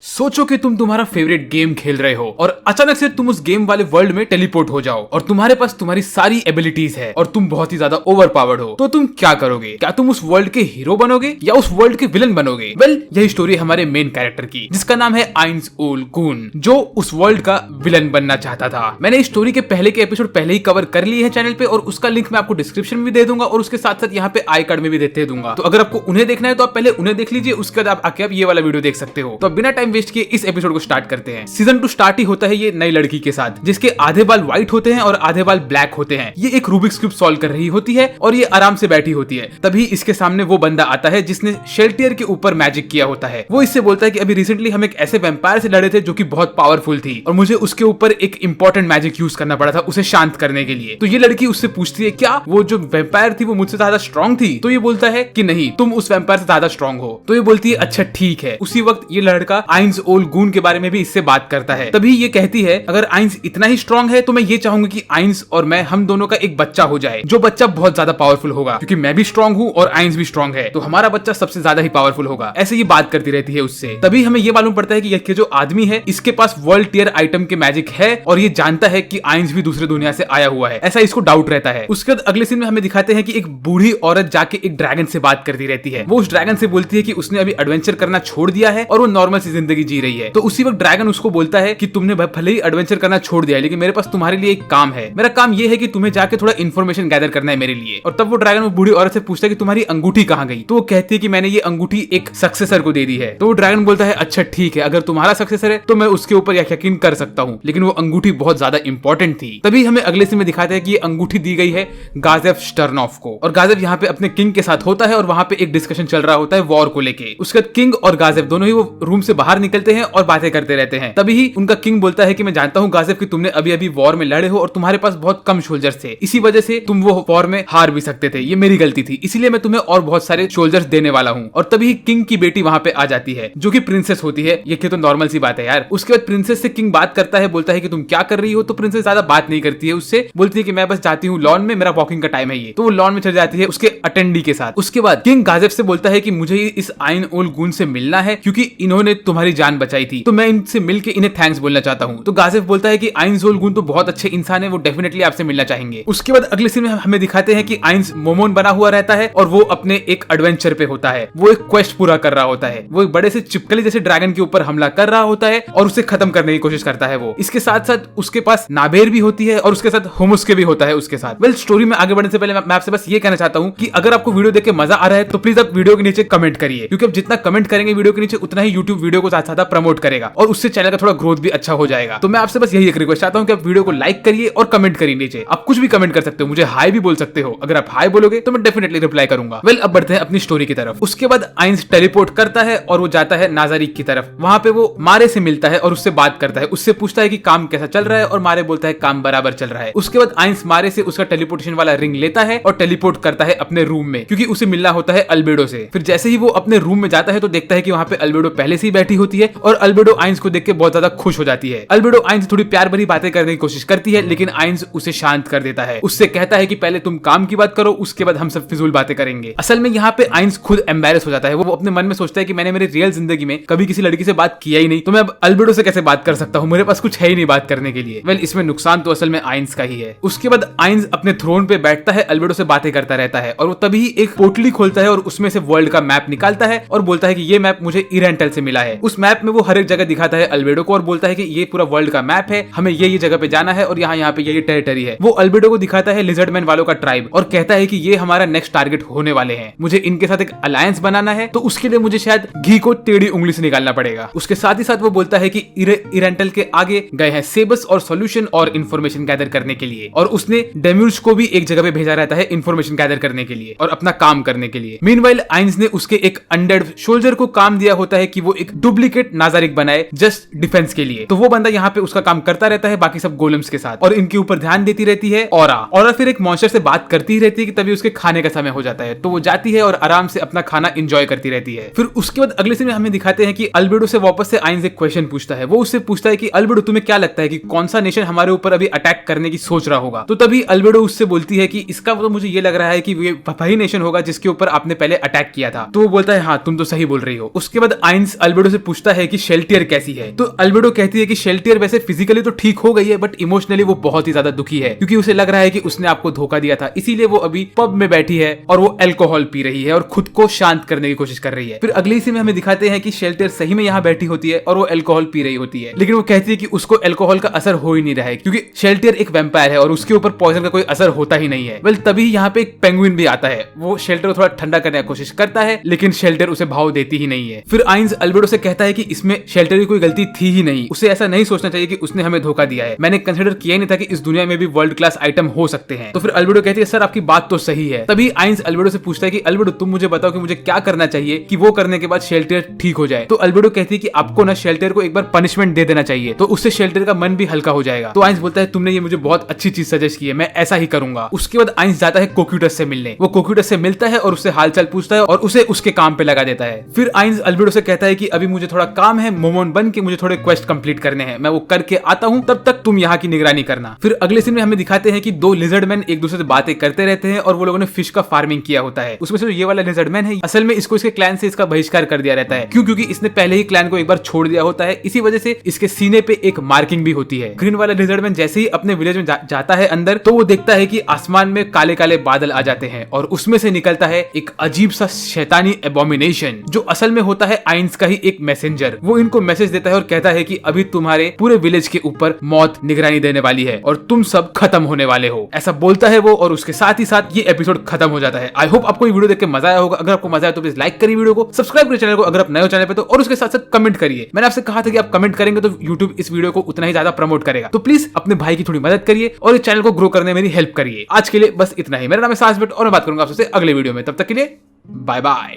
सोचो कि तुम तुम्हारा फेवरेट गेम खेल रहे हो और अचानक से तुम उस गेम वाले वर्ल्ड में टेलीपोर्ट हो जाओ और तुम्हारे पास तुम्हारी सारी एबिलिटीज है और तुम बहुत ही ज्यादा ओवर पावर्ड हो। तो तुम क्या करोगे? क्या तुम उस वर्ल्ड के हीरो बनोगे या उस वर्ल्ड के विलन बनोगे? वेल, यही स्टोरी हमारे मेन कैरेक्टर की, जिसका नाम है आइंस ओल गून, जो उस वर्ल्ड का विलन बनना चाहता था। मैंने इस स्टोरी के पहले के एपिसोड पहले ही कवर कर लिए हैं चैनल पे और उसका लिंक मैं आपको डिस्क्रिप्शन में भी दे दूंगा और उसके साथ साथ यहाँ पे आई कार्ड में भी देते दूंगा। तो अगर आपको उन्हें देखना है तो आप पहले उन्हें देख लीजिए, उसके बाद आप आके आप ये वाला वीडियो देख सकते हो। तो बिना टाइम वेस्ट किए इस एपिसोड को स्टार्ट करते हैं। सीजन 2 स्टार्ट ही होता है ये नई लड़की के साथ, जिसके आधे बाल व्हाइट होते हैं और आधे बाल ब्लैक होते हैं। ये एक रूबिक्स क्यूब सॉल्व कर रही होती है और ये आराम से बैठी होती है। तभी इसके सामने वो बंदा आता है जिसने शेल्टियर के ऊपर मैजिक किया होता है। वो इससे बोलता है कि अभी रिसेंटली हम एक ऐसे वैम्पायर से लड़े थे जो कि बहुत पावरफुल थी और मुझे उसके ऊपर एक इंपॉर्टेंट मैजिक यूज करना पड़ा था उसे शांत करने के लिए। तो ये लड़की उससे पूछती है क्या वो जो वैम्पायर थी वो मुझसे ज्यादा स्ट्रॉन्ग थी? तो ये बोलता है कि नहीं, तुम उस वैम्पायर से ज्यादा स्ट्रॉन्ग हो। तो ये बोलती है अच्छा ठीक है। उसी वक्त ये लड़का आइंस ओल गून के बारे में भी इससे बात करता है। तभी ये कहती है अगर आइंस इतना ही स्ट्रॉन्ग है तो मैं ये चाहूंगी कि आइंस और मैं, हम दोनों का एक बच्चा हो जाए, जो बच्चा बहुत ज्यादा पावरफुल होगा, क्योंकि मैं भी स्ट्रॉन्ग हूँ और आइंस भी स्ट्रॉन्ग है, तो हमारा बच्चा सबसे ज्यादा ही पावरफुल होगा। ऐसे ये बात करती रहती है उससे। तभी हमें ये मालूम पड़ता है कि ये जो आदमी है इसके पास वर्ल्ड टियर आइटम के मैजिक है और ये जानता है कि आइंस भी दूसरे दुनिया से आया हुआ है, ऐसा इसको डाउट रहता है। उसके बाद अगले सीन में हमें दिखाते हैं कि एक बूढ़ी औरत जाके एक ड्रैगन से बात करती रहती है। वो उस ड्रैगन से बोलती है कि उसने अभी एडवेंचर करना छोड़ दिया है और वो नॉर्मल सी जिंदगी जी रही है। तो उसी वक्त ड्रैगन उसको बोलता है कि तुमने भले ही एडवेंचर करना छोड़ दिया है लेकिन मेरे पास तुम्हारे लिए एक काम है। मेरा काम ये है कि तुम्हें जाके थोड़ा इन्फॉर्मेशन गैदर करना है मेरे लिए। और तब वो ड्रैगन वो बूढ़ी औरत से पूछता है कि तुम्हारी अंगूठी कहाँ गई? तो वो कहती है कि मैंने ये अंगूठी एक सक्सेसर को दे दी है। तो वो ड्रैगन बोलता है अच्छा ठीक है, अगर तुम्हारा सक्सेसर है तो मैं उसके ऊपर यकीन कर सकता हूँ, लेकिन वो अंगूठी बहुत ज्यादा इंपॉर्टेंट थी। तभी हमें अगले सीन में दिखाते हैं कि ये अंगूठी दी गई है गाजेफ स्टर्नॉफ को और गाजेफ यहाँ पे अपने किंग के साथ होता है और वहां पे एक डिस्कशन चल रहा होता है वॉर को लेके। उसके बाद किंग और गाजेफ दोनों ही वो रूम से बाहर निकलते हैं और बातें करते रहते हैं। तभी ही उनका किंग बोलता है कि मैं जानता हूँ गाजेफ कि तुमने अभी अभी वॉर में लड़े हो और तुम्हारे पास बहुत कम सोल्जर्स थे, इसी वजह से तुम वो वॉर में हार भी सकते थे, ये मेरी गलती थी, इसीलिए मैं तुम्हें और बहुत सारे सोल्जर्स देने वाला हूँ। और तभी किंग की बेटी वहां पे आ जाती है जो कि प्रिंसेस होती है। ये तो नॉर्मल सी बात है यार। उसके बाद प्रिंसेस से किंग बात करता है, बोलता है कि तुम क्या कर रही हो? तो प्रिंसेस ज्यादा बात नहीं करती है उससे, बोलती है कि मैं बस जाती हूँ लॉन में, मेरा वॉकिंग का टाइम है ये। तो वो लॉन में चली जाती है उसके अटेंडी के साथ। उसके बाद किंग गाजेफ से बोलता है कि मुझे इस आइन ओल गून से मिलना है क्योंकि इन्होंने तुम्हारी जान बचाई थी, तो मैं इनसे मिलकर इन्हें थैंक्स बोलना चाहता हूँ। तो गाजेफ बोलता है कि आइंस ओल गून तो बहुत अच्छे इंसान है, वो डेफिनेटली आपसे मिलना चाहेंगे। उसके बाद अगले सीन में हमें दिखाते हैं कि आइंस मोमोन बना हुआ रहता है और वो अपने एक एडवेंचर पे होता है। वो एक क्वेस्ट पूरा कर रहा होता है। वो एक बड़े से चिपकली जैसे ड्रैगन के ऊपर हमला कर रहा होता है और उसे खत्म करने की कोशिश करता है वो। इसके साथ साथ उसके पास नाबेर भी होती है और उसके साथ होमुस्के भी होता है उसके साथ। वेल, स्टोरी में आगे बढ़ने से पहले मैं आपसे बस ये कहना चाहता हूँ कि अगर आपको वीडियो देख के मजा आ रहा है तो प्लीज आप वीडियो के नीचे कमेंट करिए, क्योंकि आप जितना कमेंट करेंगे वीडियो के नीचे उतना ही यूट्यूब वीडियो को ज्यादा प्रमोट करेगा और उससे चैनल का थोड़ा ग्रोथ भी अच्छा हो जाएगा। तो मैं आपसे बस यही एक रिक्वेस्ट चाहता हूँ कि आप वीडियो को लाइक करिए और कमेंट करिए नीचे। आप कुछ भी कमेंट कर सकते हो, मुझे हाई भी बोल सकते हो। अगर आप हाई बोलोगे तो मैं डेफिनेटली रिप्लाई करूंगा। वेल, अब बढ़ते हैं अपनी स्टोरी की तरफ। उसके बाद आइंस टेलीपोर्ट करता है और वो जाता है नाजारिक की तरफ। वहां पे वो मारे से मिलता है और उससे बात करता है, उससे पूछता है कि काम कैसा चल रहा है और मारे बोलता है काम बराबर चल रहा है। उसके बाद आइंस मारे से उसका टेलीपोर्टेशन वाला रिंग लेता है और टेलीपोर्ट करता है अपने रूम में, क्योंकि उसे मिलना होता है अल्बेडो से। फिर जैसे ही वो अपने रूम में जाता है तो देखता है कि वहां पे अल्बेडो पहले से ही बैठी होती है और अल्बेडो आइंस को देख के बहुत ज्यादा खुश हो जाती है। अल्बेडो आइंस थोड़ी प्यार भरी बातें करने की कोशिश करती है लेकिन आइंस उसे शांत कर देता है। उससे कहता है कि पहले तुम काम की बात करो, उसके बाद हम सब फिजूल बातें करेंगे। असल में यहाँ पे आइंस खुद एम्बैरेस हो जाता है। वो अपने मन में सोचता है कि मैंने मेरी रियल जिंदगी में कभी किसी लड़की से बात किया ही नहीं, तो मैं अब अल्बेडो से कैसे बात कर सकता हूँ? मेरे पास कुछ है ही नहीं बात करने के लिए। वेल, इसमें नुकसान तो असल में आइंस का ही है। उसके बाद आइंस अपने थ्रोन पे बैठता है, अल्बेडो से बातें करता रहता है और वो तभी एक पोटली खोलता है और उसमें से वर्ल्ड का मैप निकालता है और बोलता है कि ये मैप मुझे इरेंटल से मिला है। उस मैप में वो हर एक जगह दिखाता है अल्बेडो को और बोलता है कि ये पूरा वर्ल्ड का मैप है, हमें ये जगह पे जाना है और यहाँ पे ये टेरिटरी है। वो अल्बेडो को दिखाता है लिजर्डमैन वालों का ट्राइब और कहता है कि ये हमारा नेक्स्ट टारगेट होने वाले हैं, मुझे इनके साथ एक अलायंस बनाना है, तो उसके लिए मुझे शायद घी को टेढ़ी उंगली से निकालना पड़ेगा। उसके साथ ही साथ वो बोलता है कि इरेंटल के आगे गए हैं सेबस और सॉल्यूशन और इन्फॉर्मेशन गैदर करने के लिए, और उसने डेम्यूज को भी एक जगह पे भेजा रहता है इन्फॉर्मेशन गैदर करने के लिए और अपना काम करने के लिए। मीनवाइल आइंस ने उसके एक अनडेड सोल्जर को काम दिया होता है कि वो एक डुप्लीकेट नाजारिक बनाए जस्ट डिफेंस के लिए। तो वो बंदा यहाँ पे उसका काम करता रहता है बाकी सब गोलम्स के साथ और इनके ऊपर ध्यान देती रहती है और फिर एक मॉन्स्टर से बात करती ही रहती है कि तभी उसके खाने का समय हो जाता है। तो वो जाती है और आराम से अपना खाना एंजॉय करती रहती है। फिर उसके बाद अगले सीन में हमें दिखाते हैं कि अल्बेडो से वापस से आइंस एक क्वेश्चन पूछता है। वो उससे पूछता है कि अल्बेडो तुम्हें क्या लगता है कि कौन सा नेशन हमारे ऊपर अभी अटैक करने की सोच रहा होगा? तो तभी अल्बेडो उससे बोलती है कि इसका तो मुझे ये लग रहा है कि ये वही नेशन होगा जिसके ऊपर आपने पहले अटैक किया था। तो वो बोलता है हाँ तुम तो सही बोल रही हो। उसके बाद आइंस अल्बेडो से पूछता है कि शेल्टियर कैसी है, तो अल्बेडो कहती है कि शेल्टियर वैसे फिजिकली तो ठीक हो गई है बट इमोशनली वो बहुत ही ज्यादा दुखी है, क्योंकि उसे लग रहा है कि उसने आपको धोखा दिया था, इसीलिए वो अभी पब में बैठी है और वो अल्कोहल पी रही है और खुद को शांत करने की कोशिश कर रही है। फिर अगले सीन में हमें दिखाते हैं कि शेल्टियर सही में यहाँ बैठी होती है और वो अल्कोहल पी रही होती है, लेकिन वो कहती है कि उसको अल्कोहल का असर हो ही नहीं रहा है क्योंकि शेल्टियर एक वैम्पायर है और उसके ऊपर पॉइजन का कोई असर होता ही नहीं है। वेल तभी यहाँ पे एक पेंगुइन भी आता है, वो शेल्टियर को थोड़ा ठंडा करने की कोशिश करता है लेकिन शेल्टियर उसे भाव देती ही नहीं है। फिर आइंस अल्बेडो से कहता है कि इसमें शेल्टियर की कोई गलती थी ही नहीं, उसे ऐसा नहीं सोचना चाहिए कि उसने हमें धोखा दिया है, मैंने कंसिडर किया ही नहीं था कि इस दुनिया में भी वर्ल्ड क्लास आइटम हो सकते हैं। तो फिर अल्बेडो कहती है सर आपकी बात तो सही है। तभी आइंस अल्बेडो से पूछता है कि अल्बेडो तुम मुझे बताओ कि मुझे क्या करना चाहिए कि वो करने के बाद शेल्टियर ठीक हो जाए। तो अल्बेडो कहती है कि आपको ना शेल्टियर को एक बार पनिशमेंट दे देना चाहिए, तो उससे शेल्टियर का मन भी हल्का हो जाएगा। तो आइंस बोलता है तुमने ये मुझे बहुत अच्छी चीज सजेस्ट की है, मैं ऐसा ही करूंगा। उसके बाद आइंस जाता है कोक्यूटस से मिलने, वो कोक्यूटस से मिलता है और उससे हालचाल पूछता है और उसे उसके काम पे लगा देता है। फिर आइंस अल्बेडो से कहता है कि अभी मुझे थोड़ा काम है, मोमोन बन के मुझे थोड़े क्वेस्ट कंप्लीट करने हैं, मैं वो करके आता हूँ, तब तक तुम यहाँ की निगरानी करना। फिर अगले सीन में हमें दिखाते हैं कि दो लिजर्डमैन एक दूसरे से बातें करते रहते हैं और वो लोगों ने फिश का फार्मिंग किया होता है। उसमें से ये वाला लिजर्डमैन है असल में इसको इसके क्लैन से इसका बहिष्कार कर दिया रहता है, क्यों? क्योंकि इसने पहले ही क्लैन को एक बार छोड़ दिया होता है, इसी वजह से इसके सीने पे एक मार्किंग भी होती है। ग्रीन वाला लिजर्डमैन जैसे ही अपने विलेज में जाता है अंदर, तो वो देखता है कि आसमान में काले काले बादल आ जाते हैं और उसमें से निकलता है एक अजीब सा शैतानी एबोमिनेशन, जो असल में होता है आइंस का ही एक मैसेंजर। वो इनको मैसेज देता है और कहता है कि अभी तुम्हारे पूरे विलेज के ऊपर मौत निगरानी देने वाली है और तुम सब खत्म होने वाले हो, ऐसा बोलता है वो। और उसके साथ ही साथ ये एपिसोड खत्म हो जाता है। आई होप आपको ये वीडियो देख के मजा आया होगा। अगर आपको मजा आया तो प्लीज लाइक करिए वीडियो को, सब्सक्राइब करिए चैनल को अगर आप नए हो चैनल पे तो, और उसके साथ साथ कमेंट करिए। मैंने आपसे कहा था कि आप कमेंट करेंगे तो यूट्यूब इस वीडियो को उतना ही ज्यादा प्रमोट करेगा, तो प्लीज अपने भाई की थोड़ी मदद करिए और इस चैनल को ग्रो करने में मेरी हेल्प करिए। आज के लिए बस इतना ही। मेरा नाम है सास भट्ट और मैं बात करूंगा आपसे अगले वीडियो में। तब तक के लिए बाय बाय।